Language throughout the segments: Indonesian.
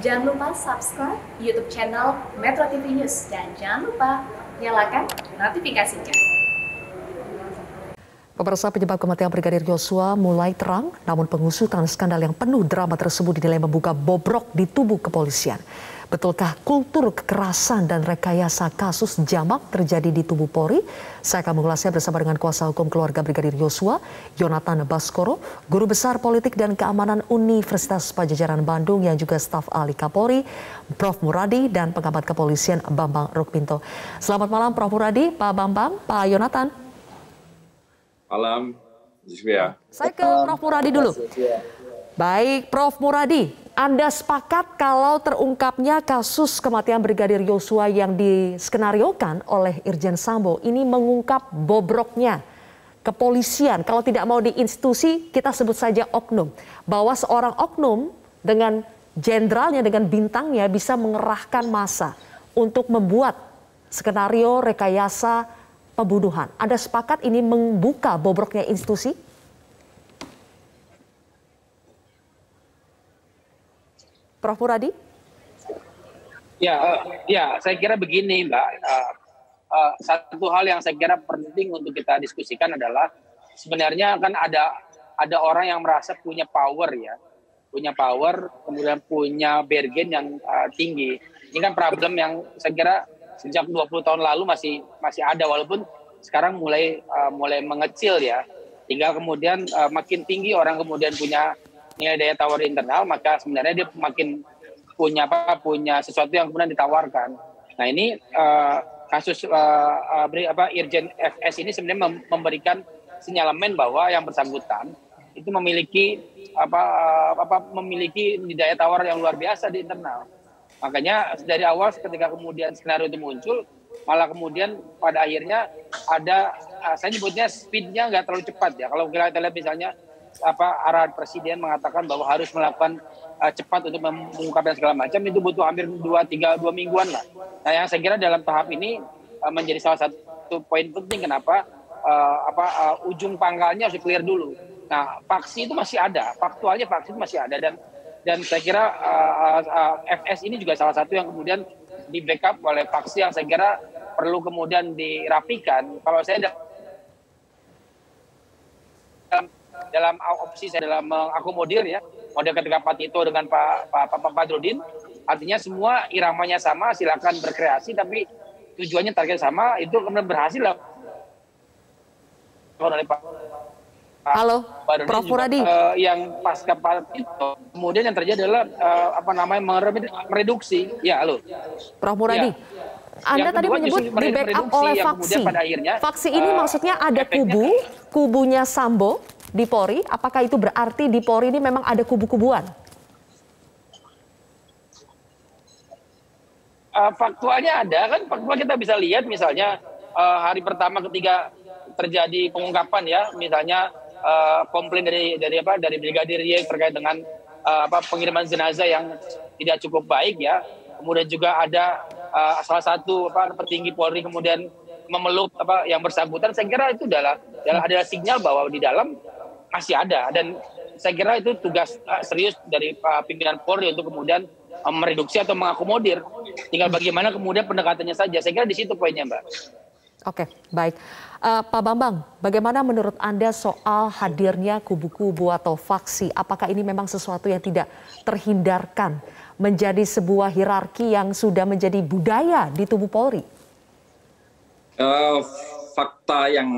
Jangan lupa subscribe YouTube channel Metro TV News dan jangan lupa nyalakan notifikasinya. Pemirsa, penyebab kematian Brigadir Yosua mulai terang, namun pengusutan skandal yang penuh drama tersebut dinilai membuka bobrok di tubuh kepolisian. Betulkah kultur kekerasan dan rekayasa kasus jamak terjadi di tubuh Polri? Saya akan mengulasnya bersama dengan kuasa hukum keluarga Brigadir Yosua, Yonatan Baskoro, Guru Besar Politik dan Keamanan Universitas Padjadjaran Bandung yang juga staf ahli Kapolri, Prof. Muradi, dan pengamat kepolisian Bambang Rukminto. Selamat malam Prof. Muradi, Pak Bambang, Pak Yonatan. Malam, Ziswia. Saya ke Prof. Muradi dulu. Baik, Prof. Muradi, Anda sepakat kalau terungkapnya kasus kematian Brigadir Yosua yang diskenariokan oleh Irjen Sambo ini mengungkap bobroknya kepolisian. Kalau tidak mau di institusi, kita sebut saja oknum. Bahwa seorang oknum dengan jenderalnya, dengan bintangnya bisa mengerahkan massa untuk membuat skenario rekayasa pembunuhan. Anda sepakat ini membuka bobroknya institusi? Prof. Muradi? Ya, saya kira begini, Mbak. Satu hal yang saya kira penting untuk kita diskusikan adalah sebenarnya kan ada orang yang merasa punya power ya, kemudian punya bergen yang tinggi. Ini kan problem yang saya kira sejak 20 tahun lalu masih ada, walaupun sekarang mulai mengecil ya. Tinggal kemudian makin tinggi orang kemudian punya nilai daya tawar internal, maka sebenarnya dia makin punya sesuatu yang kemudian ditawarkan. Nah ini kasus Irjen FS ini sebenarnya memberikan sinyalemen bahwa yang bersangkutan itu memiliki memiliki daya tawar yang luar biasa di internal. Makanya dari awal ketika kemudian skenario itu muncul, malah kemudian pada akhirnya ada saya nyebutnya speednya nggak terlalu cepat ya. Kalau kita lihat misalnya arahan presiden mengatakan bahwa harus melakukan cepat untuk mengungkap dan segala macam, itu butuh hampir 2 mingguan lah. Nah yang saya kira dalam tahap ini menjadi salah satu poin penting kenapa ujung pangkalnya harus clear dulu. Nah faksi itu masih ada, faktualnya faksi itu masih ada, dan saya kira FS ini juga salah satu yang kemudian di backup oleh faksi yang saya kira perlu kemudian dirapikan. Kalau saya dalam opsi saya dalam mengakomodir ya, model ketika Pak Tito dengan Pak Badrodin, artinya semua iramanya sama, silakan berkreasi, tapi tujuannya target sama, itu kemudian berhasil lah. Oleh Pak Halo, Prof. Muradi. Yang pasca Pak Tito, kemudian yang terjadi adalah mereduksi. Ya, halo. Prof. Muradi. Ya. Anda tadi menyebut di backup oleh faksi. Faksi ini maksudnya ada kubunya Sambo di Polri. Apakah itu berarti di Polri ini memang ada kubu-kubuan? Faktualnya ada kan, faktual kita bisa lihat misalnya hari pertama ketika terjadi pengungkapan ya, misalnya komplain dari Brigadir Y terkait dengan pengiriman jenazah yang tidak cukup baik ya. Kemudian juga ada salah satu petinggi Polri kemudian memeluk yang bersangkutan. Saya kira itu adalah sinyal bahwa di dalam masih ada, dan saya kira itu tugas serius dari pimpinan Polri untuk kemudian mereduksi atau mengakomodir. Tinggal bagaimana kemudian pendekatannya saja. Saya kira di situ poinnya, Mbak. Oke, baik. Pak Bambang, bagaimana menurut Anda soal hadirnya kubu-kubu atau faksi? Apakah ini memang sesuatu yang tidak terhindarkan menjadi sebuah hierarki yang sudah menjadi budaya di tubuh Polri? Fakta yang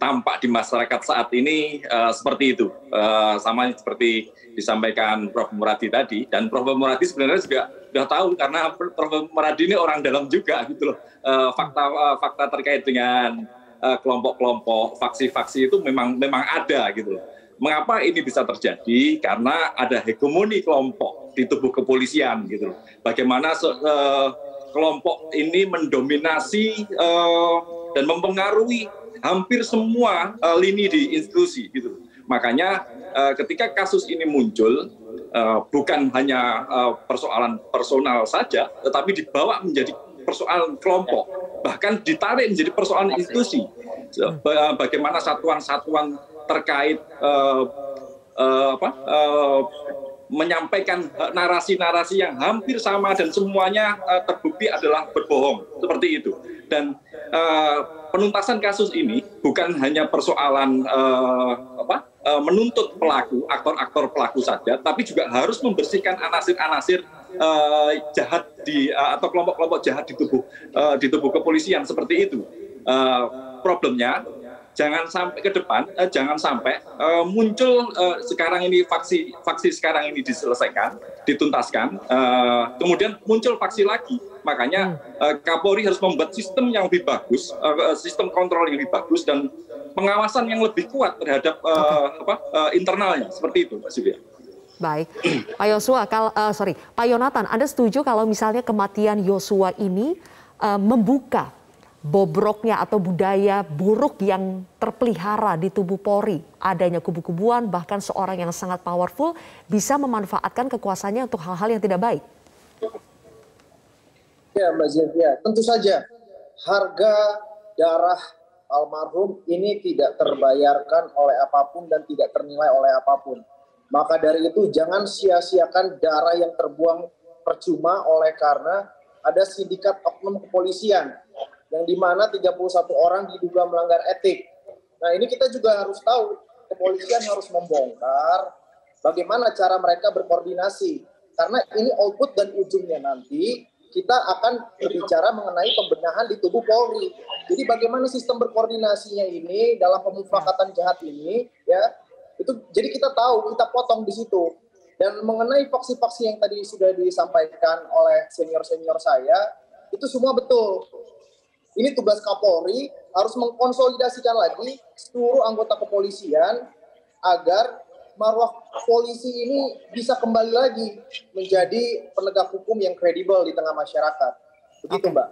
tampak di masyarakat saat ini seperti itu. Sama seperti disampaikan Prof. Muradi tadi. Dan Prof. Muradi sebenarnya juga sudah tahu karena Prof. Muradi ini orang dalam juga gitu loh. Fakta terkait dengan kelompok-kelompok, faksi-faksi itu memang ada gitu loh. Mengapa ini bisa terjadi? Karena ada hegemoni kelompok di tubuh kepolisian gitu loh. Bagaimana kelompok ini mendominasi dan mempengaruhi hampir semua lini di institusi gitu. Makanya ketika kasus ini muncul bukan hanya persoalan personal saja, tetapi dibawa menjadi persoalan kelompok, bahkan ditarik menjadi persoalan institusi. Bagaimana satuan-satuan terkait menyampaikan narasi-narasi yang hampir sama dan semuanya terbukti adalah berbohong, seperti itu. Dan penuntasan kasus ini bukan hanya persoalan menuntut pelaku, aktor-aktor pelaku saja, tapi juga harus membersihkan anasir-anasir jahat atau kelompok-kelompok jahat di tubuh kepolisian, seperti itu. Problemnya jangan sampai ke depan, jangan sampai muncul sekarang ini faksi sekarang ini diselesaikan, dituntaskan, kemudian muncul faksi lagi. Makanya Kapolri harus membuat sistem yang lebih bagus, sistem kontrol yang lebih bagus dan pengawasan yang lebih kuat terhadap internalnya, seperti itu, Mbak Sylvia. Baik, Pak Yosua, Pak Yonatan, Anda setuju kalau misalnya kematian Yosua ini membuka bobroknya atau budaya buruk yang terpelihara di tubuh Polri, adanya kubu-kubuan, bahkan seorang yang sangat powerful bisa memanfaatkan kekuasaannya untuk hal-hal yang tidak baik? Ya, Mbak Sylvia, tentu saja harga darah almarhum ini tidak terbayarkan oleh apapun dan tidak ternilai oleh apapun. Maka dari itu jangan sia-siakan darah yang terbuang percuma oleh karena ada sindikat oknum kepolisian yang dimana 31 orang diduga melanggar etik. Nah, ini kita juga harus tahu, kepolisian harus membongkar bagaimana cara mereka berkoordinasi. Karena ini output dan ujungnya nanti kita akan berbicara mengenai pembenahan di tubuh Polri. Jadi bagaimana sistem berkoordinasinya ini dalam pemufakatan jahat ini, ya, itu jadi kita tahu, kita potong di situ. Dan mengenai faksi-faksi yang tadi sudah disampaikan oleh senior-senior saya, itu semua betul. Ini tugas Kapolri harus mengkonsolidasikan lagi seluruh anggota kepolisian agar marwah polisi ini bisa kembali lagi menjadi penegak hukum yang kredibel di tengah masyarakat. Begitu, Mbak.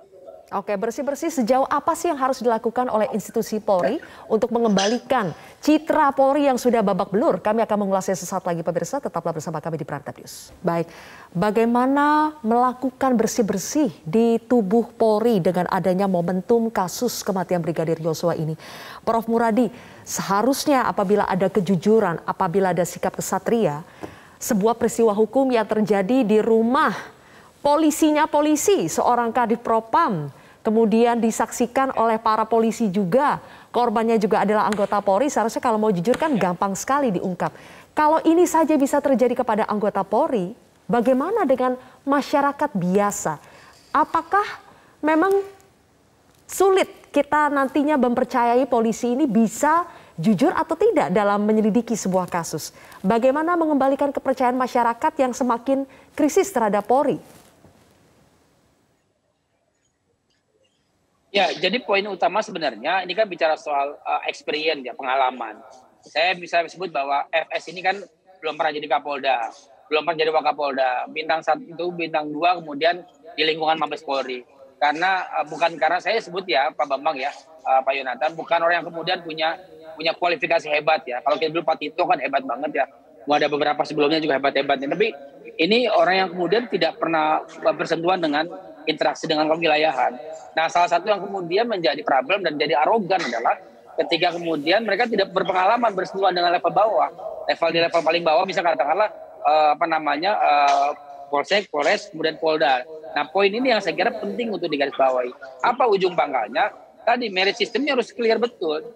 Oke, bersih-bersih sejauh apa sih yang harus dilakukan oleh institusi Polri untuk mengembalikan citra Polri yang sudah babak belur? Kami akan mengulasnya sesaat lagi, pemirsa. Tetaplah bersama kami di Prime Time News. Baik, bagaimana melakukan bersih-bersih di tubuh Polri dengan adanya momentum kasus kematian Brigadir Yosua ini? Prof. Muradi, seharusnya apabila ada kejujuran, apabila ada sikap kesatria, sebuah peristiwa hukum yang terjadi di rumah polisinya polisi, seorang Kadif Propam, kemudian disaksikan oleh para polisi juga, korbannya juga adalah anggota Polri, seharusnya kalau mau jujur kan gampang sekali diungkap. Kalau ini saja bisa terjadi kepada anggota Polri, bagaimana dengan masyarakat biasa? Apakah memang sulit kita nantinya mempercayai polisi ini bisa jujur atau tidak dalam menyelidiki sebuah kasus? Bagaimana mengembalikan kepercayaan masyarakat yang semakin krisis terhadap Polri? Ya, jadi poin utama sebenarnya ini kan bicara soal experience ya, pengalaman. Saya bisa sebut bahwa FS ini kan belum pernah jadi Kapolda, belum pernah jadi Wakapolda, bintang 1, bintang 2, kemudian di lingkungan Mabes Polri. Karena bukan karena saya sebut ya Pak Bambang ya, Pak Yonatan, bukan orang yang kemudian punya kualifikasi hebat ya. Kalau kita dulu Pak Tito kan hebat banget ya. Mau ada beberapa sebelumnya juga hebat-hebatnya. Tapi ini orang yang kemudian tidak pernah bersentuhan dengan interaksi dengan kewilayahan. Nah, salah satu yang kemudian menjadi problem dan jadi arogan adalah ketika kemudian mereka tidak berpengalaman bersentuhan dengan level bawah, di level paling bawah, misalnya katakanlah Polsek, Polres, kemudian Polda. Nah, poin ini yang saya kira penting untuk digarisbawahi. Apa ujung pangkalnya? Tadi merit sistemnya harus clear betul.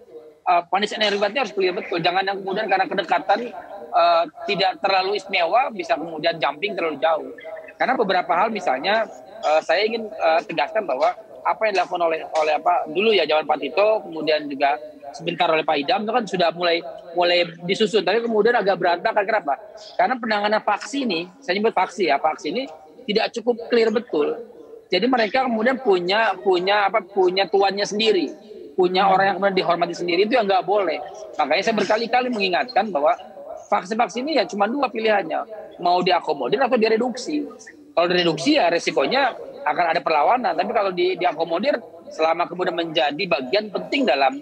Punishment and reward-nya harus clear betul. Jangan yang kemudian karena kedekatan tidak terlalu istimewa bisa kemudian jumping terlalu jauh. Karena beberapa hal misalnya saya ingin tegaskan bahwa apa yang dilakukan oleh dulu ya zaman Pak Tito, kemudian juga sebentar oleh Pak Idam itu kan sudah mulai disusun, tapi kemudian agak berantakan. Kenapa? Karena penanganan faksi ini, saya nyebut faksi ini tidak cukup clear betul. Jadi mereka kemudian punya tuannya sendiri, punya orang yang kemudian dihormati sendiri, itu yang nggak boleh. Makanya saya berkali-kali mengingatkan bahwa faksi-faksi ini ya cuma 2 pilihannya, mau diakomodir atau direduksi. Kalau direduksi ya resikonya akan ada perlawanan, tapi kalau diakomodir selama kemudian menjadi bagian penting dalam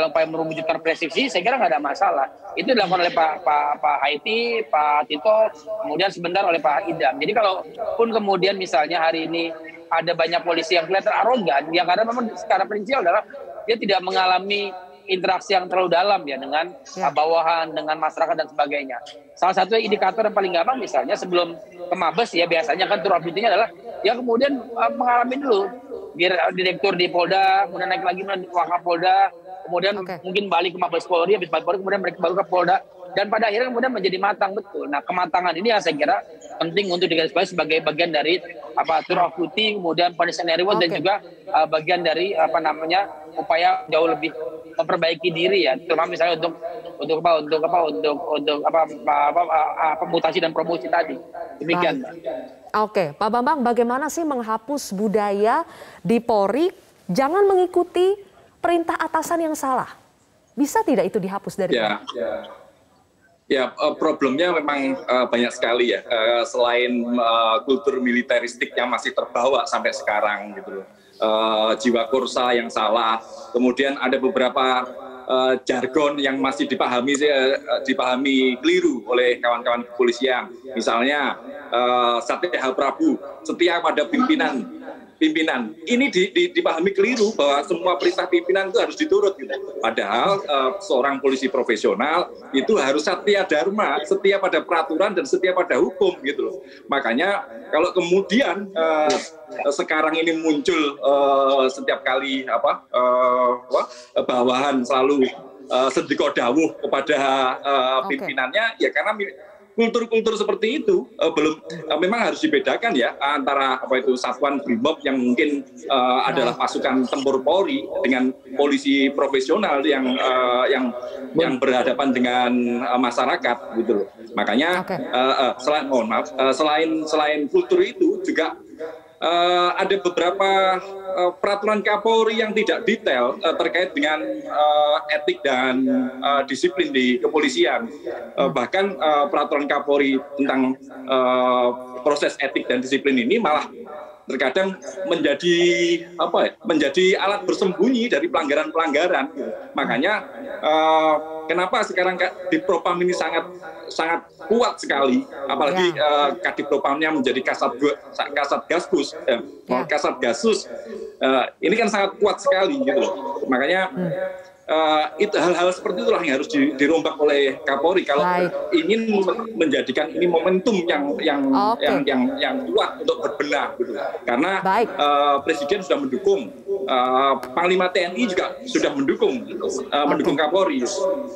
upaya merujukkan presisi, saya kira nggak ada masalah. Itu dilakukan oleh Pak Haiti, Pak Tito, kemudian sebentar oleh Pak Idam. Jadi kalau pun kemudian misalnya hari ini ada banyak polisi yang kelihatan arogan, yang karena memang secara prinsip adalah dia tidak mengalami interaksi yang terlalu dalam ya dengan bawahan, dengan masyarakat dan sebagainya. Salah satu indikator yang paling gampang misalnya sebelum ke Mabes ya biasanya kan tour of duty-nya adalah ya kemudian mengalami dulu direktur di Polda, kemudian naik lagi ke Wakapolda, kemudian mungkin balik ke Mabes Polri, habis Mabes Polri kemudian mereka baru ke Polda, dan pada akhirnya kemudian menjadi matang betul. Nah, kematangan ini yang saya kira penting untuk digarisbawahi sebagai bagian dari tour of duty, kemudian punishment and reward, dan juga bagian dari upaya jauh lebih memperbaiki diri ya, terutama misalnya untuk mutasi dan promosi tadi. Demikian, Mbak. Oke, Pak Bambang, bagaimana sih menghapus budaya di Polri jangan mengikuti perintah atasan yang salah? Bisa tidak itu dihapus dari Polri? Ya, problemnya memang banyak sekali ya. Selain kultur militeristik yang masih terbawa sampai sekarang gitu loh. Jiwa kursa yang salah. Kemudian ada beberapa jargon yang masih dipahami keliru oleh kawan-kawan kepolisian. Misalnya Satya Prabu, setia pada pimpinan. Ini dipahami keliru bahwa semua perintah pimpinan itu harus diturut gitu. Padahal seorang polisi profesional itu harus setia dharma, setia pada peraturan dan setia pada hukum gitu loh. Makanya kalau kemudian sekarang ini muncul setiap kali bawahan selalu sendiko dawuh kepada pimpinannya ya karena kultur-kultur seperti itu memang harus dibedakan ya antara satuan brimob yang mungkin adalah pasukan tempur Polri dengan polisi profesional yang berhadapan dengan masyarakat gitu loh. Makanya selain kultur itu juga ada beberapa peraturan Kapolri yang tidak detail terkait dengan etik dan disiplin di kepolisian. Bahkan peraturan Kapolri tentang proses etik dan disiplin ini malah terkadang menjadi alat bersembunyi dari pelanggaran-pelanggaran. Makanya kenapa sekarang di Propam ini sangat kuat sekali, apalagi Kadipropamnya menjadi Kasatgasus, ini kan sangat kuat sekali gitu loh. Makanya itu hal-hal seperti itulah yang harus dirombak oleh Kapolri kalau ingin menjadikan ini momentum yang kuat untuk berbenah gitu. Karena Presiden sudah mendukung, Panglima TNI juga sudah mendukung Kapolri.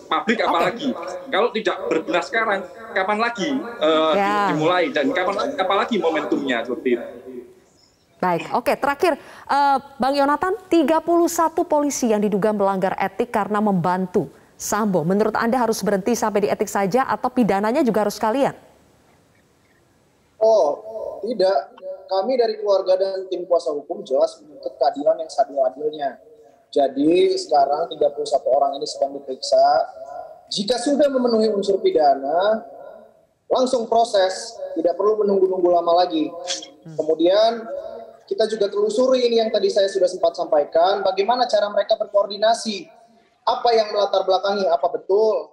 Pabrik apalagi kalau tidak berbenah sekarang kapan lagi dimulai dan apalagi momentumnya seperti itu. Baik, oke, terakhir Bang Yonatan, 31 polisi yang diduga melanggar etik karena membantu Sambo. Menurut Anda harus berhenti sampai di etik saja atau pidananya juga harus sekalian? Oh, tidak. Kami dari keluarga dan tim kuasa hukum jelas menuntut keadilan yang seadil-adilnya. Jadi sekarang 31 orang ini sedang diperiksa. Jika sudah memenuhi unsur pidana, langsung proses, tidak perlu menunggu-nunggu lama lagi. Kemudian kita juga telusuri ini yang tadi saya sudah sempat sampaikan, bagaimana cara mereka berkoordinasi, apa yang melatar belakangi, apa betul